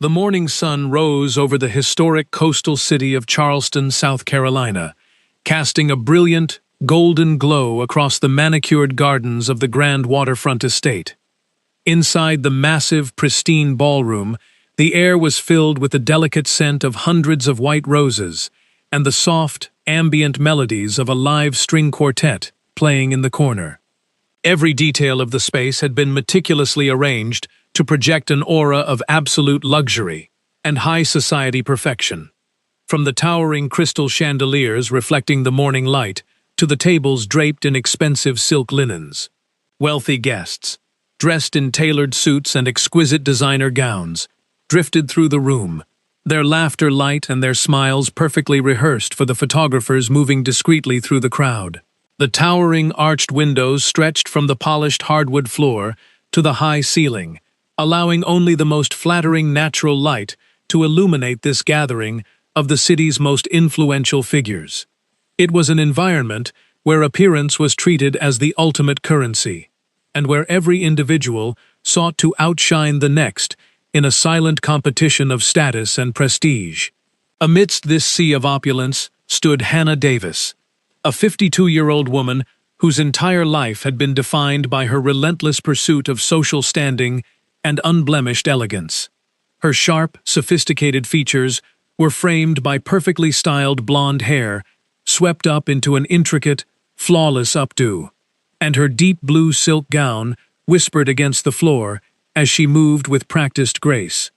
The morning sun rose over the historic coastal city of Charleston, South Carolina, casting a brilliant, golden glow across the manicured gardens of the grand waterfront estate. Inside the massive, pristine ballroom, the air was filled with the delicate scent of hundreds of white roses and the soft, ambient melodies of a live string quartet playing in the corner. Every detail of the space had been meticulously arranged to project an aura of absolute luxury and high society perfection. From the towering crystal chandeliers reflecting the morning light to the tables draped in expensive silk linens, wealthy guests, dressed in tailored suits and exquisite designer gowns, drifted through the room, their laughter light and their smiles perfectly rehearsed for the photographers moving discreetly through the crowd. The towering arched windows stretched from the polished hardwood floor to the high ceiling, allowing only the most flattering natural light to illuminate this gathering of the city's most influential figures. It was an environment where appearance was treated as the ultimate currency, and where every individual sought to outshine the next in a silent competition of status and prestige. Amidst this sea of opulence stood Hannah Davis, a 52-year-old woman whose entire life had been defined by her relentless pursuit of social standing and unblemished elegance. Her sharp, sophisticated features were framed by perfectly styled blonde hair, swept up into an intricate, flawless updo, and her deep blue silk gown whispered against the floor as she moved with practiced grace.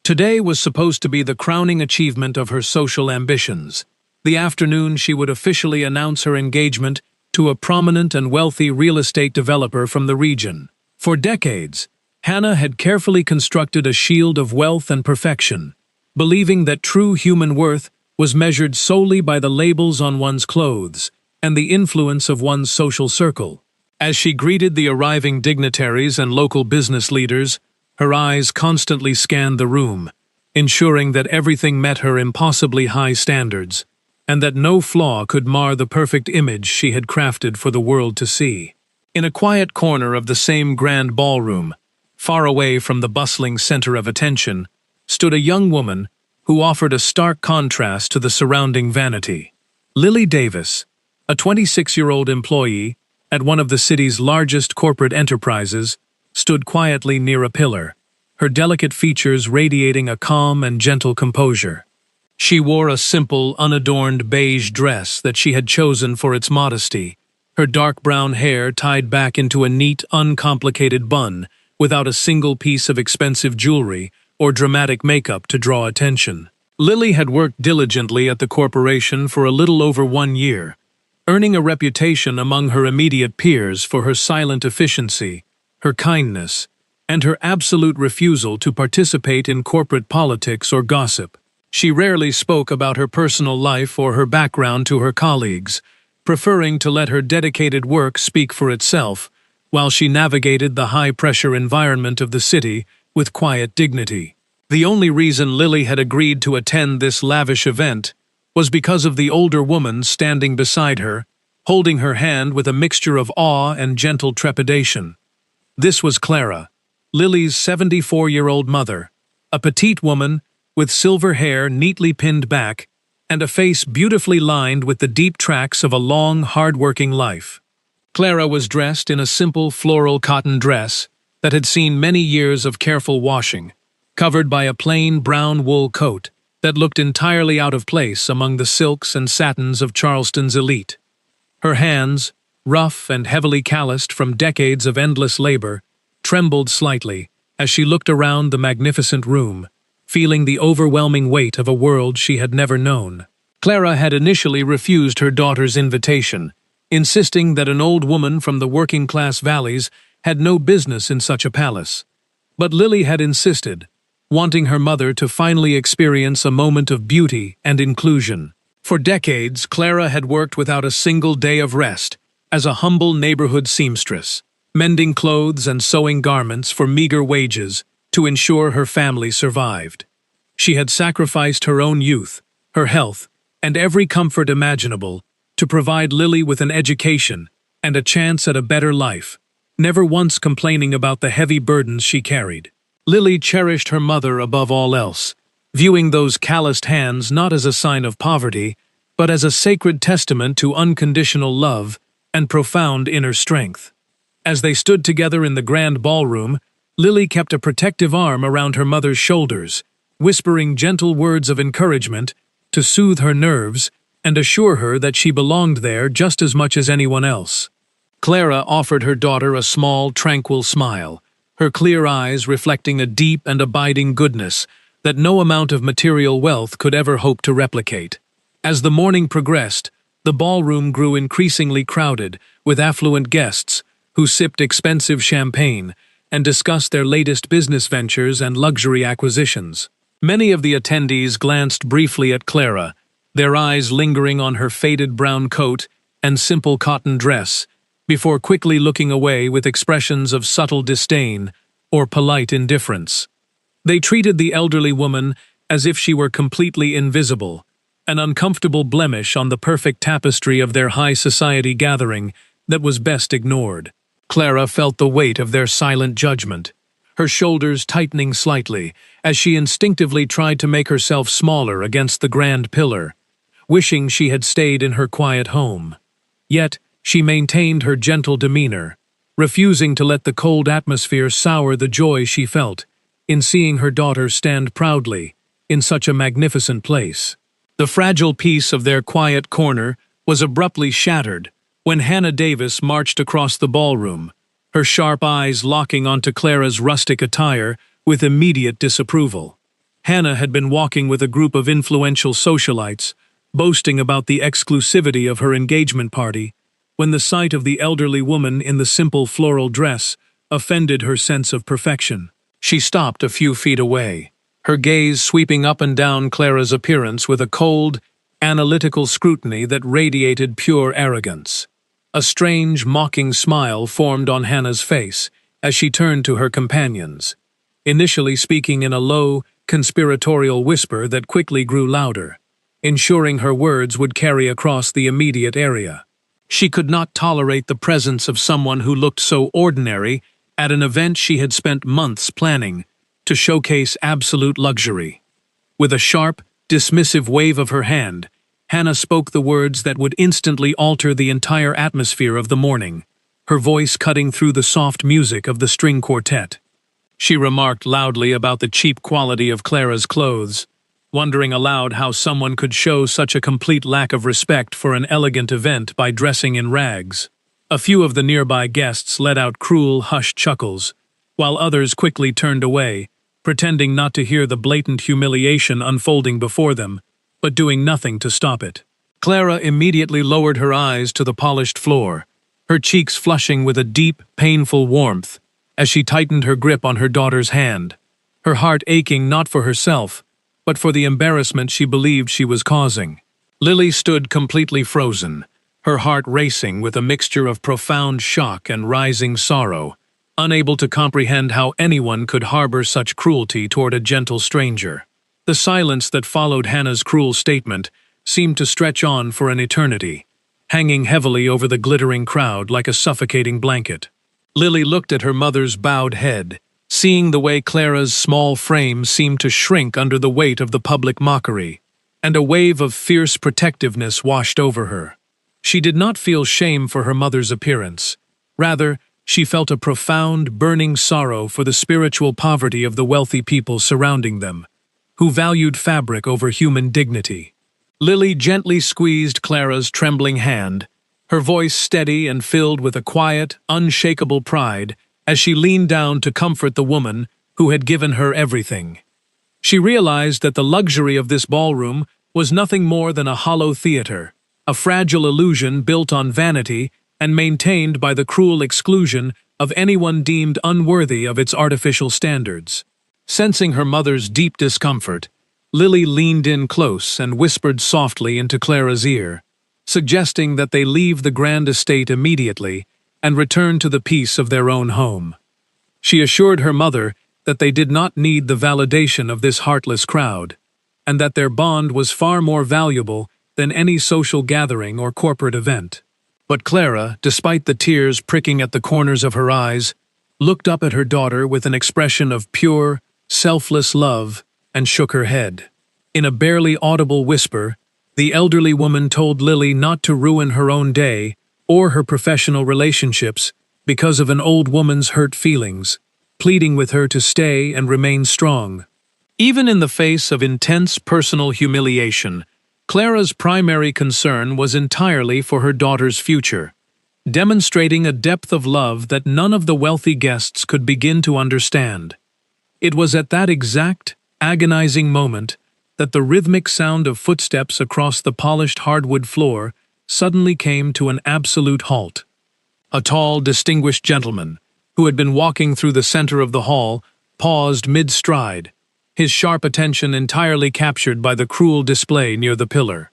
Today was supposed to be the crowning achievement of her social ambitions. The afternoon she would officially announce her engagement to a prominent and wealthy real estate developer from the region. For decades, Hannah had carefully constructed a shield of wealth and perfection, believing that true human worth was measured solely by the labels on one's clothes and the influence of one's social circle. As she greeted the arriving dignitaries and local business leaders, her eyes constantly scanned the room, ensuring that everything met her impossibly high standards, and that no flaw could mar the perfect image she had crafted for the world to see. In a quiet corner of the same grand ballroom, far away from the bustling center of attention, stood a young woman who offered a stark contrast to the surrounding vanity. Lily Davis, a 26-year-old employee at one of the city's largest corporate enterprises, stood quietly near a pillar, her delicate features radiating a calm and gentle composure. She wore a simple, unadorned beige dress that she had chosen for its modesty, her dark brown hair tied back into a neat, uncomplicated bun, without a single piece of expensive jewelry or dramatic makeup to draw attention. Lily had worked diligently at the corporation for a little over 1 year, earning a reputation among her immediate peers for her silent efficiency, her kindness, and her absolute refusal to participate in corporate politics or gossip. She rarely spoke about her personal life or her background to her colleagues, preferring to let her dedicated work speak for itself, while she navigated the high-pressure environment of the city with quiet dignity. The only reason Lily had agreed to attend this lavish event was because of the older woman standing beside her, holding her hand with a mixture of awe and gentle trepidation. This was Clara, Lily's 74-year-old mother, a petite woman with silver hair neatly pinned back and a face beautifully lined with the deep tracks of a long, hard-working life. Clara was dressed in a simple floral cotton dress that had seen many years of careful washing, covered by a plain brown wool coat that looked entirely out of place among the silks and satins of Charleston's elite. Her hands, rough and heavily calloused from decades of endless labor, trembled slightly as she looked around the magnificent room, feeling the overwhelming weight of a world she had never known. Clara had initially refused her daughter's invitation, insisting that an old woman from the working-class valleys had no business in such a palace. But Lily had insisted, wanting her mother to finally experience a moment of beauty and inclusion. For decades, Clara had worked without a single day of rest as a humble neighborhood seamstress, mending clothes and sewing garments for meager wages to ensure her family survived. She had sacrificed her own youth, her health, and every comfort imaginable to provide Lily with an education and a chance at a better life, never once complaining about the heavy burdens she carried. Lily cherished her mother above all else, viewing those calloused hands not as a sign of poverty, but as a sacred testament to unconditional love and profound inner strength. As they stood together in the grand ballroom, Lily kept a protective arm around her mother's shoulders, whispering gentle words of encouragement to soothe her nerves and assure her that she belonged there just as much as anyone else. Clara offered her daughter a small, tranquil smile, her clear eyes reflecting a deep and abiding goodness that no amount of material wealth could ever hope to replicate. As the morning progressed, the ballroom grew increasingly crowded with affluent guests who sipped expensive champagne and discussed their latest business ventures and luxury acquisitions. Many of the attendees glanced briefly at Clara, their eyes lingering on her faded brown coat and simple cotton dress, before quickly looking away with expressions of subtle disdain or polite indifference. They treated the elderly woman as if she were completely invisible, an uncomfortable blemish on the perfect tapestry of their high society gathering that was best ignored. Clara felt the weight of their silent judgment, her shoulders tightening slightly as she instinctively tried to make herself smaller against the grand pillar, wishing she had stayed in her quiet home. Yet, she maintained her gentle demeanor, refusing to let the cold atmosphere sour the joy she felt in seeing her daughter stand proudly in such a magnificent place. The fragile peace of their quiet corner was abruptly shattered when Hannah Davis marched across the ballroom, her sharp eyes locking onto Clara's rustic attire with immediate disapproval. Hannah had been walking with a group of influential socialites, boasting about the exclusivity of her engagement party, when the sight of the elderly woman in the simple floral dress offended her sense of perfection. She stopped a few feet away, her gaze sweeping up and down Clara's appearance with a cold, analytical scrutiny that radiated pure arrogance. A strange, mocking smile formed on Hannah's face as she turned to her companions, initially speaking in a low, conspiratorial whisper that quickly grew louder, ensuring her words would carry across the immediate area. She could not tolerate the presence of someone who looked so ordinary at an event she had spent months planning to showcase absolute luxury. With a sharp, dismissive wave of her hand, Hannah spoke the words that would instantly alter the entire atmosphere of the morning, her voice cutting through the soft music of the string quartet. She remarked loudly about the cheap quality of Clara's clothes, wondering aloud how someone could show such a complete lack of respect for an elegant event by dressing in rags. A few of the nearby guests let out cruel, hushed chuckles, while others quickly turned away, pretending not to hear the blatant humiliation unfolding before them, but doing nothing to stop it. Clara immediately lowered her eyes to the polished floor, her cheeks flushing with a deep, painful warmth as she tightened her grip on her daughter's hand, her heart aching not for herself, but for the embarrassment she believed she was causing. Lily stood completely frozen, her heart racing with a mixture of profound shock and rising sorrow, unable to comprehend how anyone could harbor such cruelty toward a gentle stranger. The silence that followed Hannah's cruel statement seemed to stretch on for an eternity, hanging heavily over the glittering crowd like a suffocating blanket. Lily looked at her mother's bowed head, seeing the way Clara's small frame seemed to shrink under the weight of the public mockery, and a wave of fierce protectiveness washed over her. She did not feel shame for her mother's appearance. Rather, she felt a profound, burning sorrow for the spiritual poverty of the wealthy people surrounding them, who valued fabric over human dignity. Lily gently squeezed Clara's trembling hand, her voice steady and filled with a quiet, unshakable pride as she leaned down to comfort the woman who had given her everything. She realized that the luxury of this ballroom was nothing more than a hollow theater, a fragile illusion built on vanity and maintained by the cruel exclusion of anyone deemed unworthy of its artificial standards. Sensing her mother's deep discomfort, Lily leaned in close and whispered softly into Clara's ear, suggesting that they leave the grand estate immediately and return to the peace of their own home. She assured her mother that they did not need the validation of this heartless crowd, and that their bond was far more valuable than any social gathering or corporate event. But Clara, despite the tears pricking at the corners of her eyes, looked up at her daughter with an expression of pure, selfless love, and shook her head. In a barely audible whisper, the elderly woman told Lily not to ruin her own day or her professional relationships because of an old woman's hurt feelings, pleading with her to stay and remain strong. Even in the face of intense personal humiliation, Clara's primary concern was entirely for her daughter's future, demonstrating a depth of love that none of the wealthy guests could begin to understand. It was at that exact, agonizing moment that the rhythmic sound of footsteps across the polished hardwood floor suddenly came to an absolute halt. A tall, distinguished gentleman, who had been walking through the center of the hall, paused mid-stride, his sharp attention entirely captured by the cruel display near the pillar.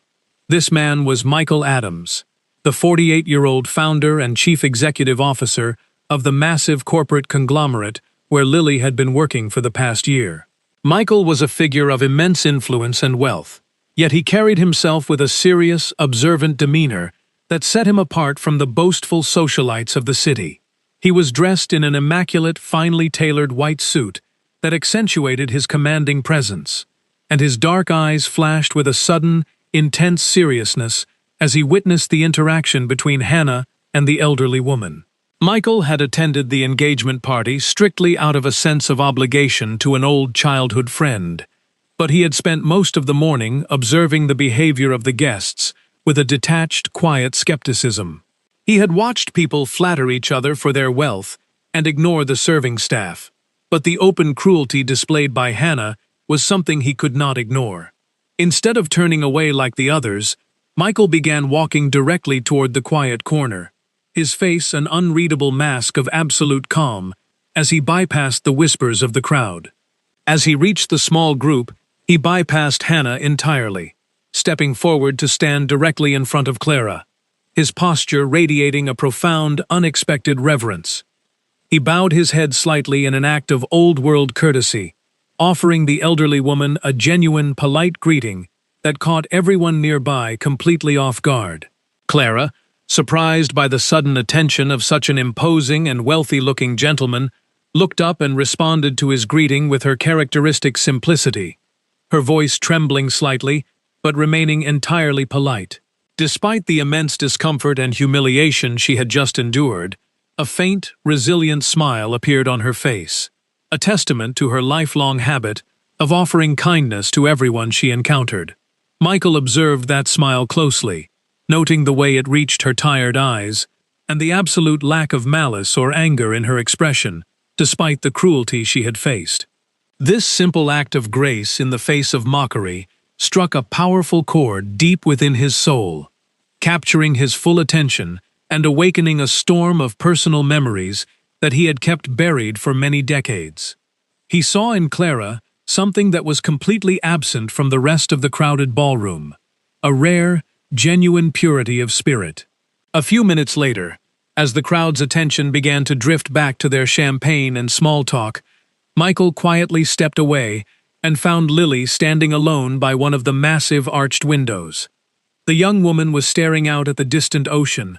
This man was Michael Adams, the 48-year-old founder and chief executive officer of the massive corporate conglomerate where Lily had been working for the past year. Michael was a figure of immense influence and wealth, yet he carried himself with a serious, observant demeanor that set him apart from the boastful socialites of the city. He was dressed in an immaculate, finely tailored white suit that accentuated his commanding presence, and his dark eyes flashed with a sudden, intense seriousness as he witnessed the interaction between Hannah and the elderly woman. Michael had attended the engagement party strictly out of a sense of obligation to an old childhood friend, but he had spent most of the morning observing the behavior of the guests with a detached, quiet skepticism. He had watched people flatter each other for their wealth and ignore the serving staff, but the open cruelty displayed by Hannah was something he could not ignore. Instead of turning away like the others, Michael began walking directly toward the quiet corner, his face an unreadable mask of absolute calm as he bypassed the whispers of the crowd. As he reached the small group, he bypassed Hannah entirely, stepping forward to stand directly in front of Clara, his posture radiating a profound, unexpected reverence. He bowed his head slightly in an act of old-world courtesy, offering the elderly woman a genuine, polite greeting that caught everyone nearby completely off guard. Clara, surprised by the sudden attention of such an imposing and wealthy-looking gentleman, looked up and responded to his greeting with her characteristic simplicity, her voice trembling slightly, but remaining entirely polite. Despite the immense discomfort and humiliation she had just endured, a faint, resilient smile appeared on her face, a testament to her lifelong habit of offering kindness to everyone she encountered. Michael observed that smile closely, noting the way it reached her tired eyes, and the absolute lack of malice or anger in her expression, despite the cruelty she had faced. This simple act of grace in the face of mockery struck a powerful chord deep within his soul, capturing his full attention and awakening a storm of personal memories that he had kept buried for many decades. He saw in Clara something that was completely absent from the rest of the crowded ballroom, a rare, genuine purity of spirit. A few minutes later, as the crowd's attention began to drift back to their champagne and small talk, Michael quietly stepped away and found Lily standing alone by one of the massive arched windows. The young woman was staring out at the distant ocean,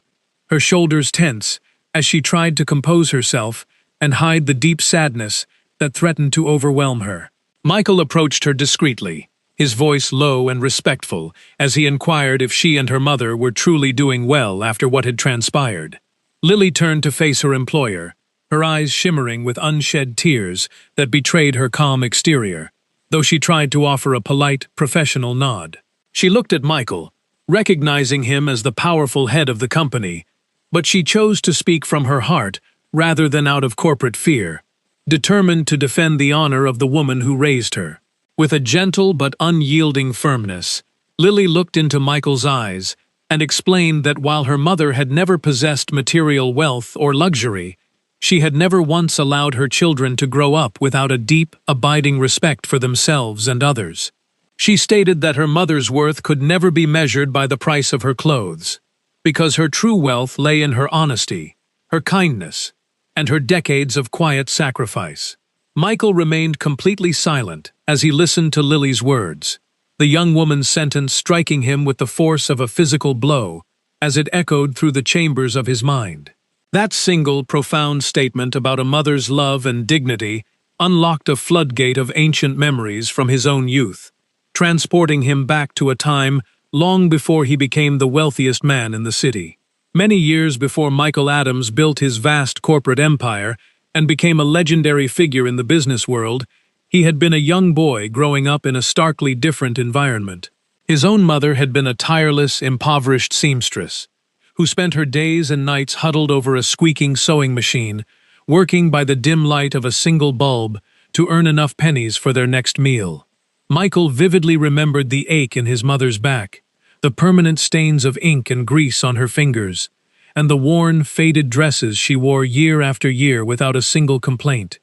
her shoulders tense as she tried to compose herself and hide the deep sadness that threatened to overwhelm her. Michael approached her discreetly, his voice low and respectful, as he inquired if she and her mother were truly doing well after what had transpired. Lily turned to face her employer, her eyes shimmering with unshed tears that betrayed her calm exterior, though she tried to offer a polite, professional nod. She looked at Michael, recognizing him as the powerful head of the company, but she chose to speak from her heart rather than out of corporate fear, determined to defend the honor of the woman who raised her. With a gentle but unyielding firmness, Lily looked into Michael's eyes and explained that while her mother had never possessed material wealth or luxury, she had never once allowed her children to grow up without a deep, abiding respect for themselves and others. She stated that her mother's worth could never be measured by the price of her clothes, because her true wealth lay in her honesty, her kindness, and her decades of quiet sacrifice. Michael remained completely silent as he listened to Lily's words, the young woman's sentence striking him with the force of a physical blow as it echoed through the chambers of his mind. That single, profound statement about a mother's love and dignity unlocked a floodgate of ancient memories from his own youth, transporting him back to a time long before he became the wealthiest man in the city. Many years before Michael Adams built his vast corporate empire and became a legendary figure in the business world, he had been a young boy growing up in a starkly different environment. His own mother had been a tireless, impoverished seamstress, who spent her days and nights huddled over a squeaking sewing machine, working by the dim light of a single bulb to earn enough pennies for their next meal. Michael vividly remembered the ache in his mother's back, the permanent stains of ink and grease on her fingers, and the worn, faded dresses she wore year after year without a single complaint.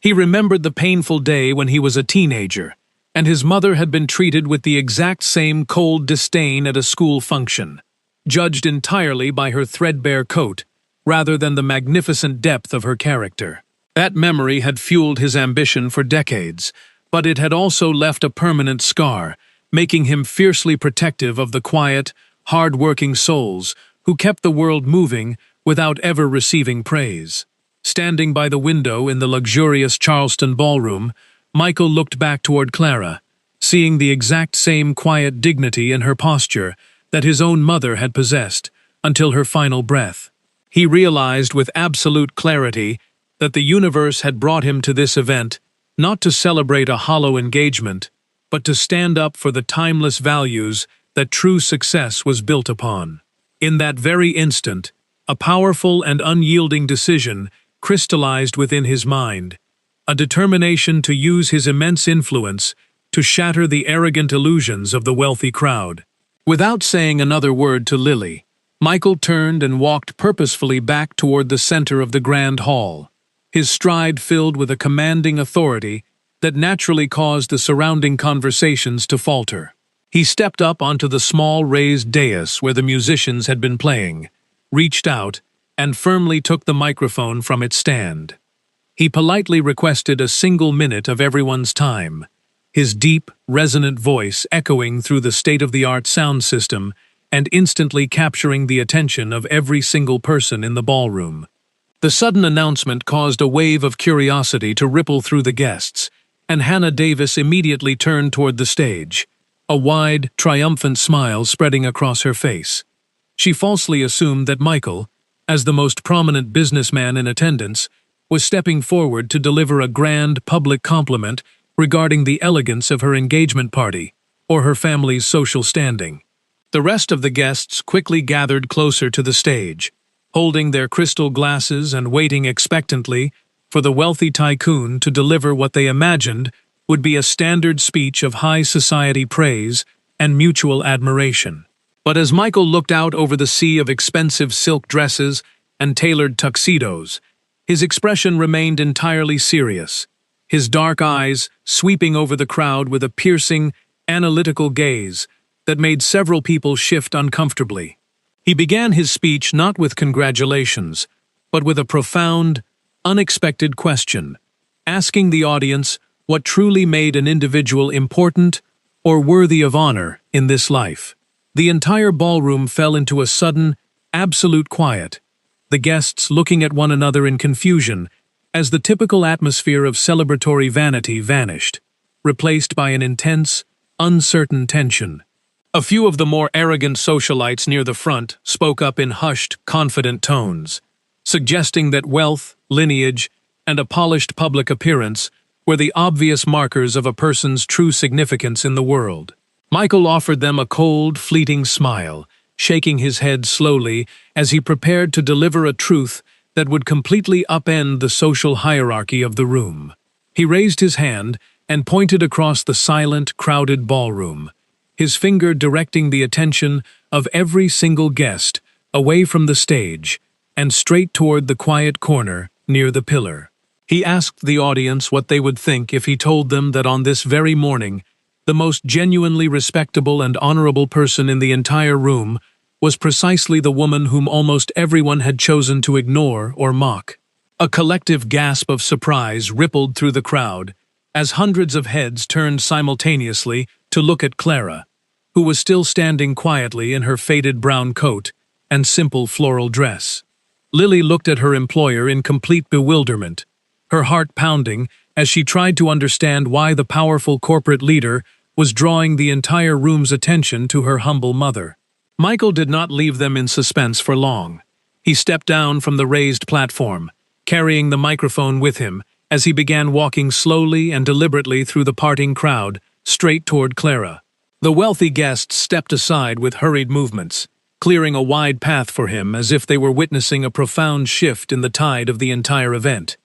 He remembered the painful day when he was a teenager, and his mother had been treated with the exact same cold disdain at a school function, judged entirely by her threadbare coat, rather than the magnificent depth of her character. That memory had fueled his ambition for decades, but it had also left a permanent scar, making him fiercely protective of the quiet, hard-working souls who kept the world moving without ever receiving praise. Standing by the window in the luxurious Charleston ballroom, Michael looked back toward Clara, seeing the exact same quiet dignity in her posture that his own mother had possessed until her final breath. He realized with absolute clarity that the universe had brought him to this event not to celebrate a hollow engagement, but to stand up for the timeless values that true success was built upon. In that very instant, a powerful and unyielding decision crystallized within his mind, a determination to use his immense influence to shatter the arrogant illusions of the wealthy crowd. Without saying another word to Lily, Michael turned and walked purposefully back toward the center of the grand hall, his stride filled with a commanding authority that naturally caused the surrounding conversations to falter. He stepped up onto the small raised dais where the musicians had been playing, reached out, and firmly took the microphone from its stand. He politely requested a single minute of everyone's time, his deep, resonant voice echoing through the state-of-the-art sound system and instantly capturing the attention of every single person in the ballroom. The sudden announcement caused a wave of curiosity to ripple through the guests, and Hannah Davis immediately turned toward the stage, a wide, triumphant smile spreading across her face. She falsely assumed that Michael, as the most prominent businessman in attendance, was stepping forward to deliver a grand public compliment regarding the elegance of her engagement party or her family's social standing. The rest of the guests quickly gathered closer to the stage, holding their crystal glasses and waiting expectantly for the wealthy tycoon to deliver what they imagined would be a standard speech of high society praise and mutual admiration. But as Michael looked out over the sea of expensive silk dresses and tailored tuxedos, his expression remained entirely serious, his dark eyes sweeping over the crowd with a piercing, analytical gaze that made several people shift uncomfortably. He began his speech not with congratulations, but with a profound, unexpected question, asking the audience what truly made an individual important or worthy of honor in this life. The entire ballroom fell into a sudden, absolute quiet, the guests looking at one another in confusion as the typical atmosphere of celebratory vanity vanished, replaced by an intense, uncertain tension. A few of the more arrogant socialites near the front spoke up in hushed, confident tones, suggesting that wealth, lineage, and a polished public appearance were the obvious markers of a person's true significance in the world. Michael offered them a cold, fleeting smile, shaking his head slowly as he prepared to deliver a truth that would completely upend the social hierarchy of the room. He raised his hand and pointed across the silent, crowded ballroom, his finger directing the attention of every single guest away from the stage and straight toward the quiet corner near the pillar. He asked the audience what they would think if he told them that on this very morning, the most genuinely respectable and honorable person in the entire room was precisely the woman whom almost everyone had chosen to ignore or mock. A collective gasp of surprise rippled through the crowd as hundreds of heads turned simultaneously to look at Clara, who was still standing quietly in her faded brown coat and simple floral dress. Lily looked at her employer in complete bewilderment, her heart pounding as she tried to understand why the powerful corporate leader was drawing the entire room's attention to her humble mother. Michael did not leave them in suspense for long. He stepped down from the raised platform, carrying the microphone with him as he began walking slowly and deliberately through the parting crowd, straight toward Clara. The wealthy guests stepped aside with hurried movements, clearing a wide path for him as if they were witnessing a profound shift in the tide of the entire event.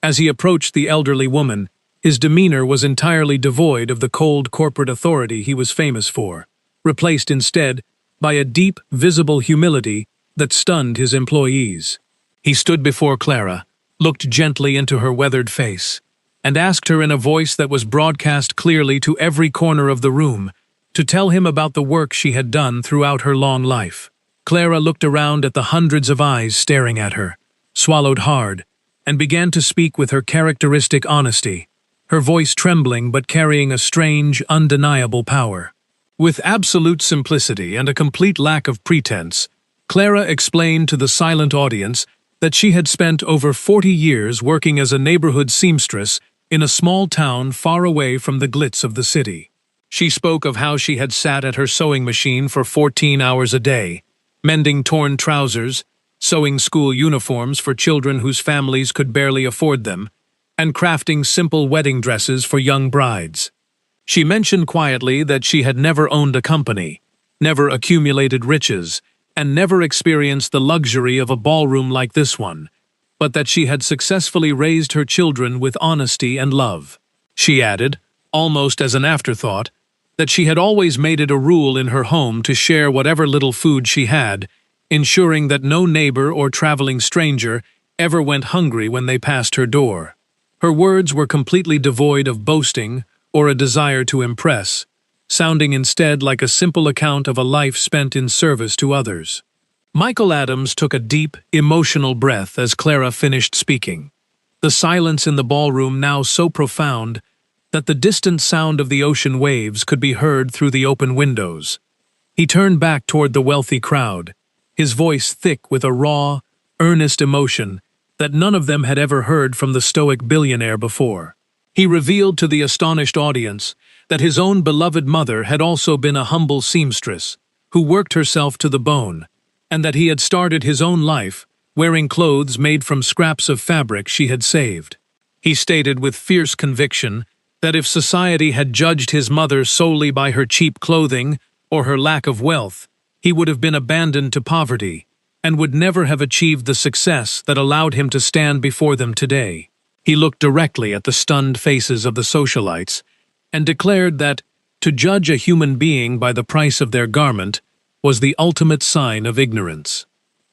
As he approached the elderly woman, his demeanor was entirely devoid of the cold corporate authority he was famous for, replaced instead by a deep, visible humility that stunned his employees. He stood before Clara, looked gently into her weathered face, and asked her in a voice that was broadcast clearly to every corner of the room to tell him about the work she had done throughout her long life. Clara looked around at the hundreds of eyes staring at her, swallowed hard, and began to speak with her characteristic honesty, her voice trembling but carrying a strange, undeniable power. With absolute simplicity and a complete lack of pretense, Clara explained to the silent audience that she had spent over 40 years working as a neighborhood seamstress in a small town far away from the glitz of the city. She spoke of how she had sat at her sewing machine for 14 hours a day, mending torn trousers, sewing school uniforms for children whose families could barely afford them, and crafting simple wedding dresses for young brides. She mentioned quietly that she had never owned a company, never accumulated riches, and never experienced the luxury of a ballroom like this one, but that she had successfully raised her children with honesty and love. She added, almost as an afterthought, that she had always made it a rule in her home to share whatever little food she had, ensuring that no neighbor or traveling stranger ever went hungry when they passed her door. Her words were completely devoid of boasting or a desire to impress, sounding instead like a simple account of a life spent in service to others. Michael Adams took a deep, emotional breath as Clara finished speaking, the silence in the ballroom now so profound that the distant sound of the ocean waves could be heard through the open windows. He turned back toward the wealthy crowd, his voice thick with a raw, earnest emotion that none of them had ever heard from the stoic billionaire before. He revealed to the astonished audience that his own beloved mother had also been a humble seamstress, who worked herself to the bone, and that he had started his own life wearing clothes made from scraps of fabric she had saved. He stated with fierce conviction that if society had judged his mother solely by her cheap clothing or her lack of wealth, he would have been abandoned to poverty and would never have achieved the success that allowed him to stand before them today. He looked directly at the stunned faces of the socialites and declared that to judge a human being by the price of their garment was the ultimate sign of ignorance.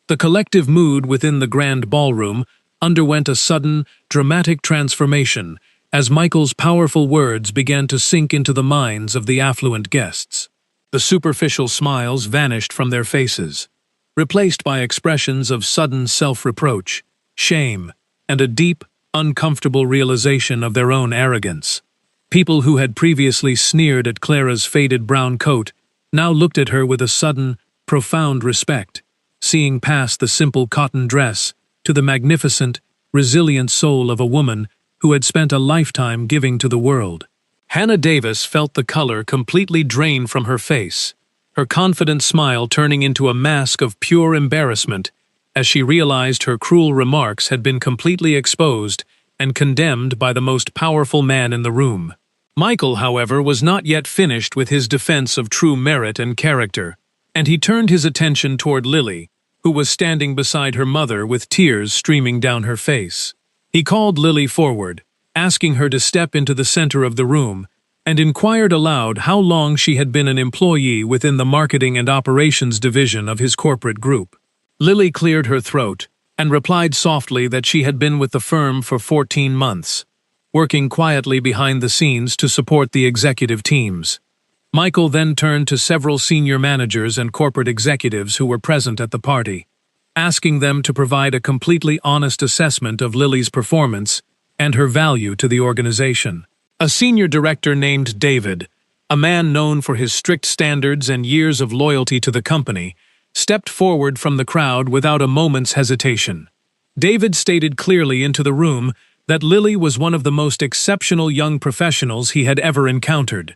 The collective mood within the grand ballroom underwent a sudden, dramatic transformation as Michael's powerful words began to sink into the minds of the affluent guests. The superficial smiles vanished from their faces, replaced by expressions of sudden self-reproach, shame, and a deep, uncomfortable realization of their own arrogance. People who had previously sneered at Clara's faded brown coat now looked at her with a sudden, profound respect, seeing past the simple cotton dress to the magnificent, resilient soul of a woman who had spent a lifetime giving to the world. Hannah Davis felt the color completely drain from her face, her confident smile turning into a mask of pure embarrassment as she realized her cruel remarks had been completely exposed and condemned by the most powerful man in the room. Michael, however, was not yet finished with his defense of true merit and character, and he turned his attention toward Lily, who was standing beside her mother with tears streaming down her face. He called Lily forward, asking her to step into the center of the room, and inquired aloud how long she had been an employee within the marketing and operations division of his corporate group. Lily cleared her throat and replied softly that she had been with the firm for 14 months, working quietly behind the scenes to support the executive teams. Michael then turned to several senior managers and corporate executives who were present at the party, asking them to provide a completely honest assessment of Lily's performance and her value to the organization. A senior director named David, a man known for his strict standards and years of loyalty to the company, stepped forward from the crowd without a moment's hesitation. David stated clearly into the room that Lily was one of the most exceptional young professionals he had ever encountered,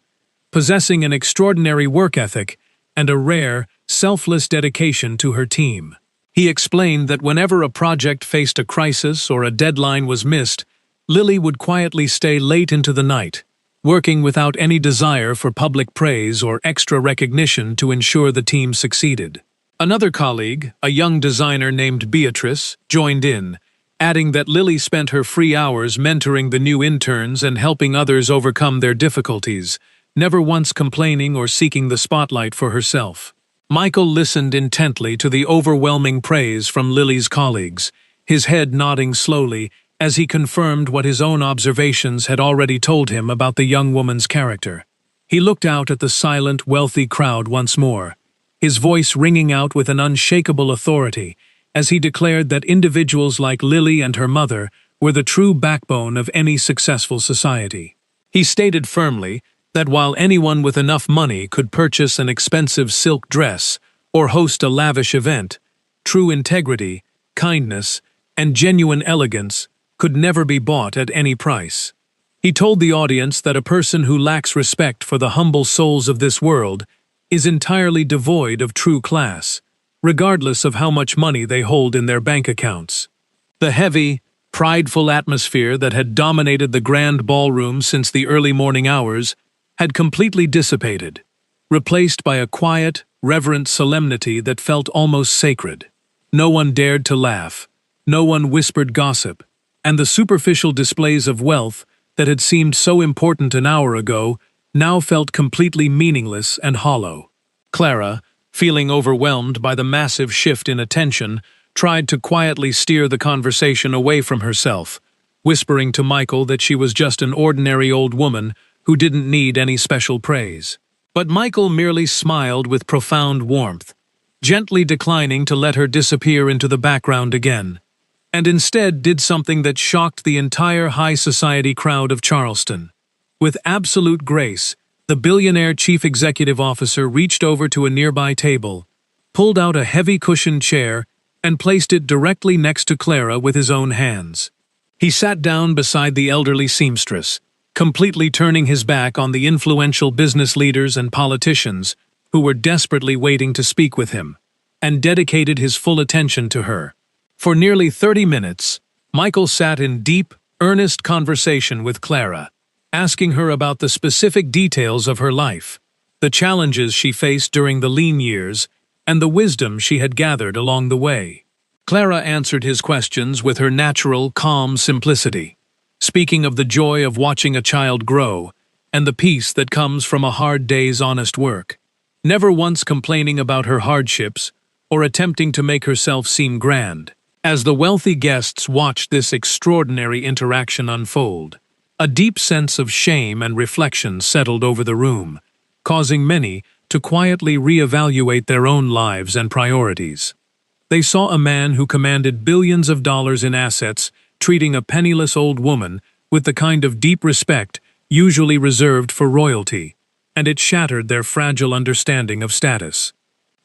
possessing an extraordinary work ethic and a rare, selfless dedication to her team. He explained that whenever a project faced a crisis or a deadline was missed, Lily would quietly stay late into the night, working without any desire for public praise or extra recognition to ensure the team succeeded. Another colleague, a young designer named Beatrice, joined in, adding that Lily spent her free hours mentoring the new interns and helping others overcome their difficulties, never once complaining or seeking the spotlight for herself. Michael listened intently to the overwhelming praise from Lily's colleagues, his head nodding slowly as he confirmed what his own observations had already told him about the young woman's character. He looked out at the silent, wealthy crowd once more, his voice ringing out with an unshakable authority as he declared that individuals like Lily and her mother were the true backbone of any successful society. He stated firmly that while anyone with enough money could purchase an expensive silk dress or host a lavish event, true integrity, kindness, and genuine elegance could never be bought at any price. He told the audience that a person who lacks respect for the humble souls of this world is entirely devoid of true class, regardless of how much money they hold in their bank accounts. The heavy, prideful atmosphere that had dominated the grand ballroom since the early morning hours had completely dissipated, replaced by a quiet, reverent solemnity that felt almost sacred. No one dared to laugh, no one whispered gossip, and the superficial displays of wealth that had seemed so important an hour ago now felt completely meaningless and hollow. Clara, feeling overwhelmed by the massive shift in attention, tried to quietly steer the conversation away from herself, whispering to Michael that she was just an ordinary old woman who didn't need any special praise. But Michael merely smiled with profound warmth, gently declining to let her disappear into the background again, and instead did something that shocked the entire high society crowd of Charleston. With absolute grace, the billionaire chief executive officer reached over to a nearby table, pulled out a heavy cushioned chair, and placed it directly next to Clara with his own hands. He sat down beside the elderly seamstress, completely turning his back on the influential business leaders and politicians who were desperately waiting to speak with him, and dedicated his full attention to her. For nearly 30 minutes, Michael sat in deep, earnest conversation with Clara, asking her about the specific details of her life, the challenges she faced during the lean years, and the wisdom she had gathered along the way. Clara answered his questions with her natural, calm simplicity, speaking of the joy of watching a child grow and the peace that comes from a hard day's honest work, never once complaining about her hardships or attempting to make herself seem grand. As the wealthy guests watched this extraordinary interaction unfold, a deep sense of shame and reflection settled over the room, causing many to quietly reevaluate their own lives and priorities. They saw a man who commanded billions of dollars in assets treating a penniless old woman with the kind of deep respect usually reserved for royalty, and it shattered their fragile understanding of status.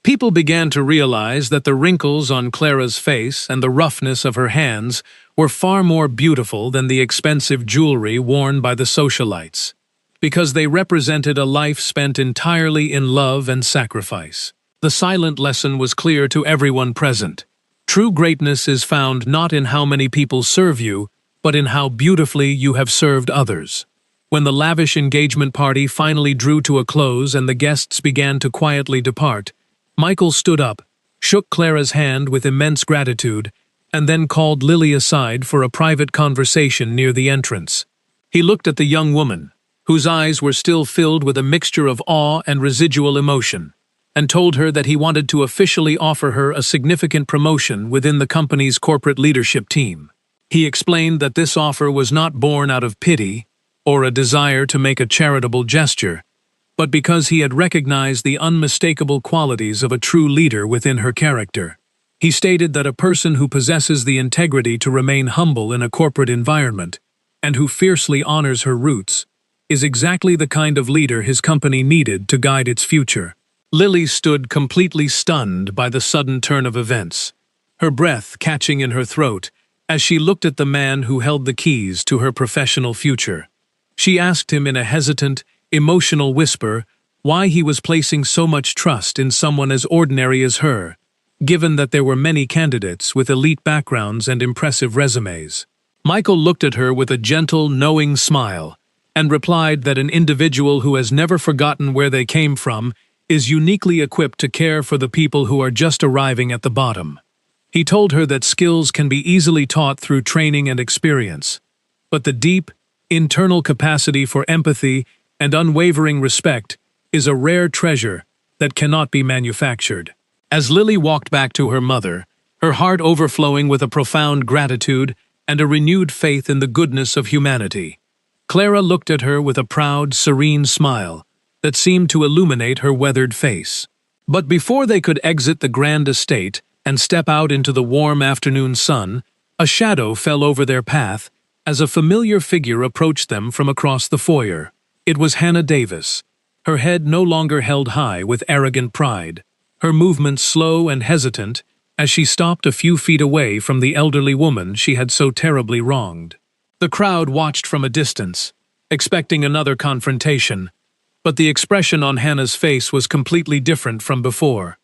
People began to realize that the wrinkles on Clara's face and the roughness of her hands were far more beautiful than the expensive jewelry worn by the socialites, because they represented a life spent entirely in love and sacrifice. The silent lesson was clear to everyone present. True greatness is found not in how many people serve you, but in how beautifully you have served others. When the lavish engagement party finally drew to a close and the guests began to quietly depart, Michael stood up, shook Clara's hand with immense gratitude, and then called Lily aside for a private conversation near the entrance. He looked at the young woman, whose eyes were still filled with a mixture of awe and residual emotion, and told her that he wanted to officially offer her a significant promotion within the company's corporate leadership team. He explained that this offer was not born out of pity or a desire to make a charitable gesture, but because he had recognized the unmistakable qualities of a true leader within her character. He stated that a person who possesses the integrity to remain humble in a corporate environment, and who fiercely honors her roots, is exactly the kind of leader his company needed to guide its future. Lily stood completely stunned by the sudden turn of events, her breath catching in her throat as she looked at the man who held the keys to her professional future. She asked him in a hesitant, emotional whisper why he was placing so much trust in someone as ordinary as her, given that there were many candidates with elite backgrounds and impressive resumes. Michael looked at her with a gentle, knowing smile and replied that an individual who has never forgotten where they came from is uniquely equipped to care for the people who are just arriving at the bottom. He told her that skills can be easily taught through training and experience, but the deep, internal capacity for empathy and unwavering respect is a rare treasure that cannot be manufactured. As Lily walked back to her mother, her heart overflowing with a profound gratitude and a renewed faith in the goodness of humanity, Clara looked at her with a proud, serene smile that seemed to illuminate her weathered face. But before they could exit the grand estate and step out into the warm afternoon sun, a shadow fell over their path as a familiar figure approached them from across the foyer. It was Hannah Davis, her head no longer held high with arrogant pride, her movements slow and hesitant as she stopped a few feet away from the elderly woman she had so terribly wronged. The crowd watched from a distance, expecting another confrontation, but the expression on Hannah's face was completely different from before.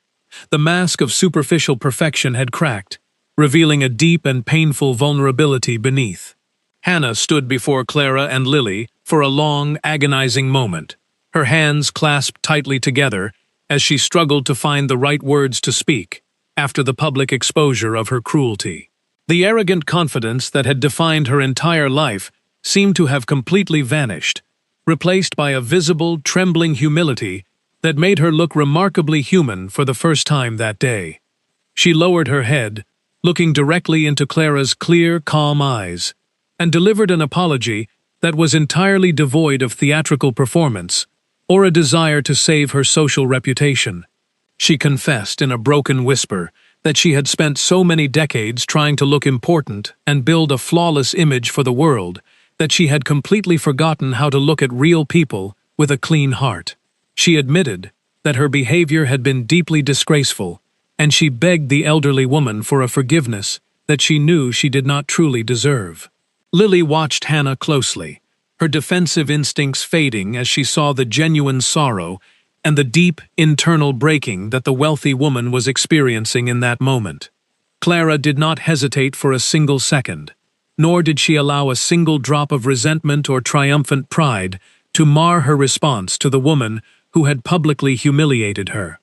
The mask of superficial perfection had cracked, revealing a deep and painful vulnerability beneath. Hannah stood before Clara and Lily for a long, agonizing moment, her hands clasped tightly together as she struggled to find the right words to speak after the public exposure of her cruelty. The arrogant confidence that had defined her entire life seemed to have completely vanished, replaced by a visible, trembling humility that made her look remarkably human for the first time that day. She lowered her head, looking directly into Clara's clear, calm eyes, and delivered an apology that was entirely devoid of theatrical performance or a desire to save her social reputation. She confessed in a broken whisper that she had spent so many decades trying to look important and build a flawless image for the world that she had completely forgotten how to look at real people with a clean heart. She admitted that her behavior had been deeply disgraceful, and she begged the elderly woman for a forgiveness that she knew she did not truly deserve. Lily watched Hannah closely, her defensive instincts fading as she saw the genuine sorrow and the deep, internal breaking that the wealthy woman was experiencing in that moment. Clara did not hesitate for a single second, nor did she allow a single drop of resentment or triumphant pride to mar her response to the woman who had publicly humiliated her.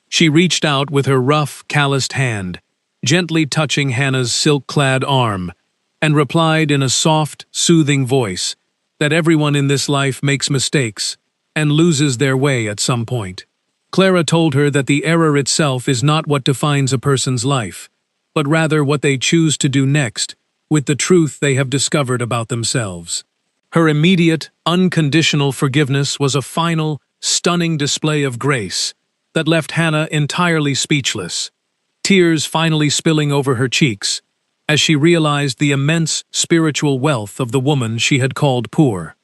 She reached out with her rough, calloused hand, gently touching Hannah's silk-clad arm, and replied in a soft, soothing voice that everyone in this life makes mistakes and loses their way at some point. Clara told her that the error itself is not what defines a person's life, but rather what they choose to do next with the truth they have discovered about themselves. Her immediate, unconditional forgiveness was a final, stunning display of grace that left Hannah entirely speechless, tears finally spilling over her cheeks as she realized the immense spiritual wealth of the woman she had called poor.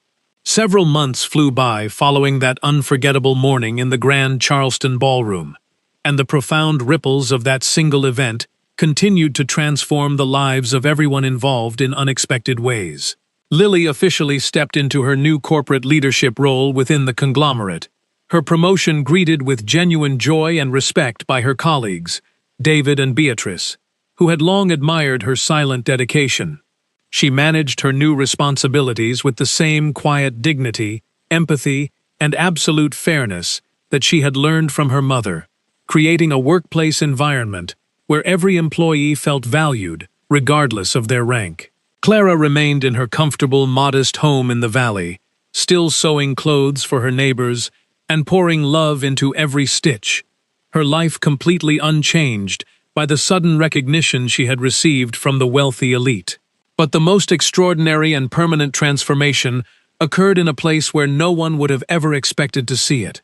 Several months flew by following that unforgettable morning in the grand Charleston ballroom, and the profound ripples of that single event continued to transform the lives of everyone involved in unexpected ways. Lily officially stepped into her new corporate leadership role within the conglomerate, her promotion greeted with genuine joy and respect by her colleagues, David and Beatrice, who had long admired her silent dedication. She managed her new responsibilities with the same quiet dignity, empathy, and absolute fairness that she had learned from her mother, creating a workplace environment where every employee felt valued, regardless of their rank. Clara remained in her comfortable, modest home in the valley, still sewing clothes for her neighbors and pouring love into every stitch, her life completely unchanged by the sudden recognition she had received from the wealthy elite. But the most extraordinary and permanent transformation occurred in a place where no one would have ever expected to see it,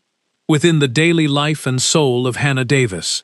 within the daily life and soul of Hannah Davis.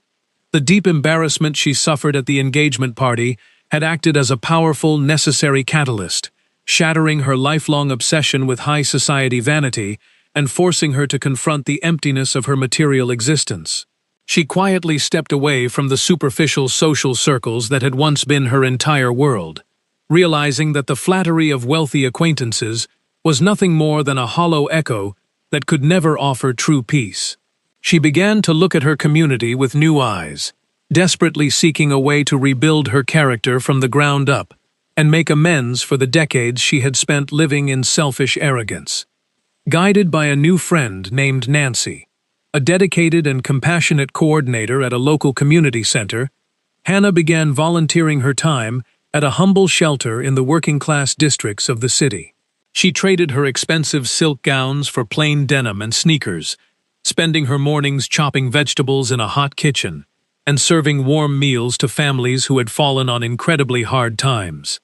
The deep embarrassment she suffered at the engagement party had acted as a powerful, necessary catalyst, shattering her lifelong obsession with high society vanity and forcing her to confront the emptiness of her material existence. She quietly stepped away from the superficial social circles that had once been her entire world, realizing that the flattery of wealthy acquaintances was nothing more than a hollow echo that could never offer true peace. She began to look at her community with new eyes, desperately seeking a way to rebuild her character from the ground up and make amends for the decades she had spent living in selfish arrogance. Guided by a new friend named Nancy, a dedicated and compassionate coordinator at a local community center, Hannah began volunteering her time at a humble shelter in the working-class districts of the city. She traded her expensive silk gowns for plain denim and sneakers, spending her mornings chopping vegetables in a hot kitchen and serving warm meals to families who had fallen on incredibly hard times.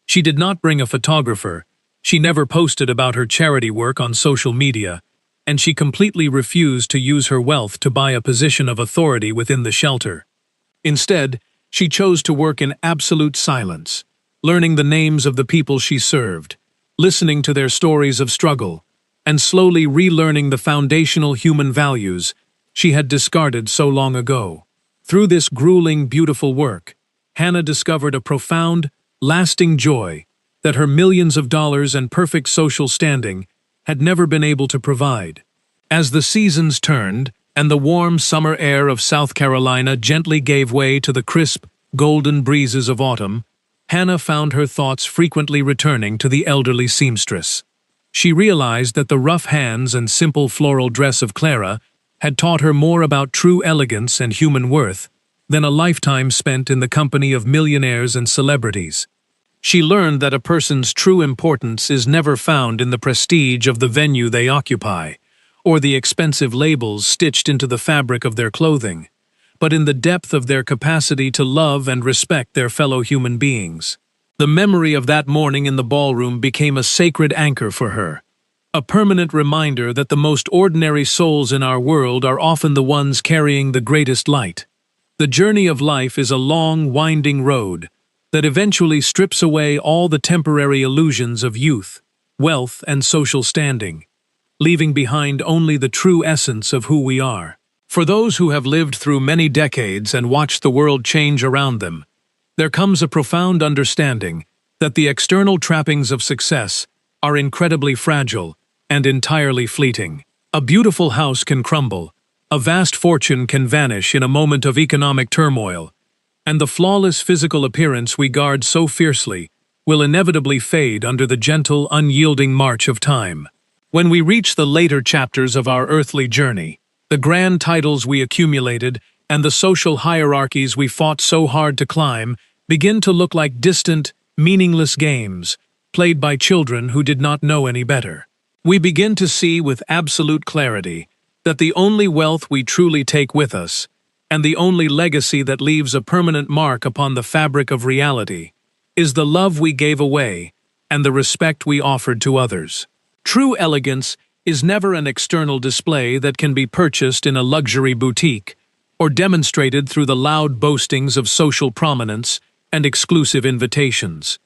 She did not bring a photographer, she never posted about her charity work on social media, and she completely refused to use her wealth to buy a position of authority within the shelter. Instead, she chose to work in absolute silence, learning the names of the people she served, listening to their stories of struggle, and slowly relearning the foundational human values she had discarded so long ago. Through this grueling, beautiful work, Hannah discovered a profound, lasting joy that her millions of dollars and perfect social standing had never been able to provide. As the seasons turned and the warm summer air of South Carolina gently gave way to the crisp, golden breezes of autumn, Hannah found her thoughts frequently returning to the elderly seamstress. She realized that the rough hands and simple floral dress of Clara had taught her more about true elegance and human worth than a lifetime spent in the company of millionaires and celebrities. She learned that a person's true importance is never found in the prestige of the venue they occupy, or the expensive labels stitched into the fabric of their clothing, but in the depth of their capacity to love and respect their fellow human beings. The memory of that morning in the ballroom became a sacred anchor for her, a permanent reminder that the most ordinary souls in our world are often the ones carrying the greatest light. The journey of life is a long, winding road that eventually strips away all the temporary illusions of youth, wealth, and social standing, leaving behind only the true essence of who we are. For those who have lived through many decades and watched the world change around them, there comes a profound understanding that the external trappings of success are incredibly fragile and entirely fleeting. A beautiful house can crumble, a vast fortune can vanish in a moment of economic turmoil, and the flawless physical appearance we guard so fiercely will inevitably fade under the gentle, unyielding march of time. When we reach the later chapters of our earthly journey, the grand titles we accumulated and the social hierarchies we fought so hard to climb begin to look like distant, meaningless games played by children who did not know any better. We begin to see with absolute clarity that the only wealth we truly take with us, and the only legacy that leaves a permanent mark upon the fabric of reality, is the love we gave away and the respect we offered to others. True elegance is never an external display that can be purchased in a luxury boutique or demonstrated through the loud boastings of social prominence and exclusive invitations.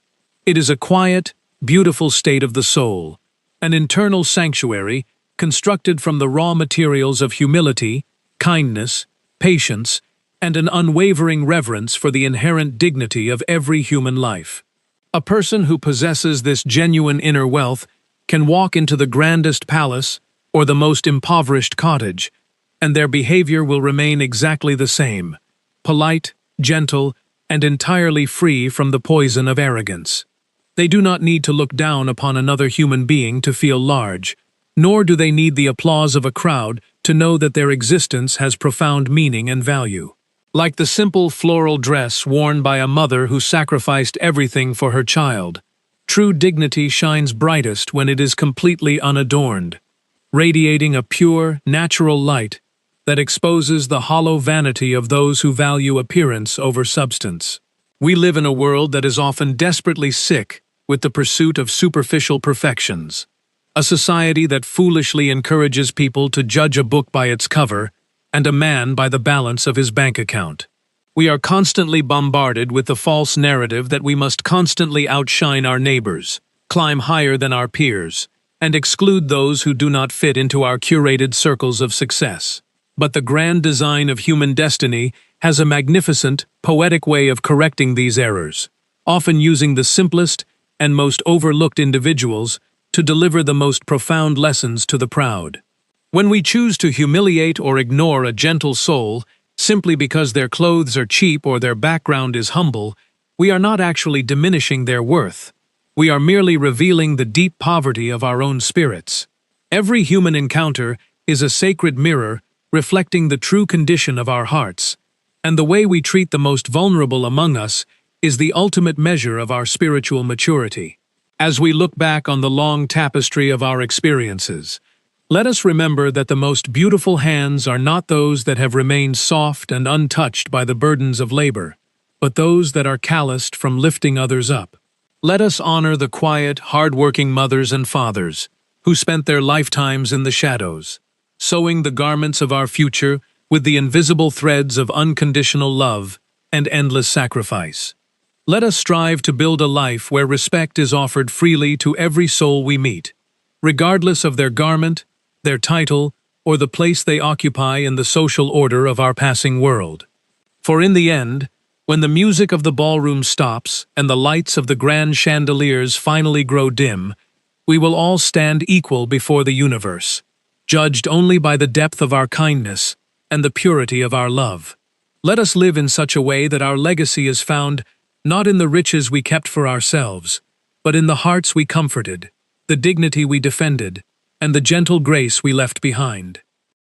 It is a quiet, beautiful state of the soul, an internal sanctuary constructed from the raw materials of humility, kindness, patience, and an unwavering reverence for the inherent dignity of every human life. A person who possesses this genuine inner wealth can walk into the grandest palace or the most impoverished cottage, and their behavior will remain exactly the same, polite, gentle, and entirely free from the poison of arrogance. They do not need to look down upon another human being to feel large, nor do they need the applause of a crowd to know that their existence has profound meaning and value. Like the simple floral dress worn by a mother who sacrificed everything for her child, true dignity shines brightest when it is completely unadorned, radiating a pure, natural light that exposes the hollow vanity of those who value appearance over substance. We live in a world that is often desperately sick with the pursuit of superficial perfections, a society that foolishly encourages people to judge a book by its cover and a man by the balance of his bank account. We are constantly bombarded with the false narrative that we must constantly outshine our neighbors, climb higher than our peers, and exclude those who do not fit into our curated circles of success. But the grand design of human destiny has a magnificent, poetic way of correcting these errors, often using the simplest and most overlooked individuals to deliver the most profound lessons to the proud. When we choose to humiliate or ignore a gentle soul simply because their clothes are cheap or their background is humble, we are not actually diminishing their worth. We are merely revealing the deep poverty of our own spirits. Every human encounter is a sacred mirror reflecting the true condition of our hearts, and the way we treat the most vulnerable among us is the ultimate measure of our spiritual maturity. As we look back on the long tapestry of our experiences, let us remember that the most beautiful hands are not those that have remained soft and untouched by the burdens of labor, but those that are calloused from lifting others up. Let us honor the quiet, hard-working mothers and fathers who spent their lifetimes in the shadows, sewing the garments of our future with the invisible threads of unconditional love and endless sacrifice. Let us strive to build a life where respect is offered freely to every soul we meet, regardless of their garment, their title, or the place they occupy in the social order of our passing world. For in the end, when the music of the ballroom stops and the lights of the grand chandeliers finally grow dim, we will all stand equal before the universe, judged only by the depth of our kindness and the purity of our love. Let us live in such a way that our legacy is found not in the riches we kept for ourselves, but in the hearts we comforted, the dignity we defended, and the gentle grace we left behind.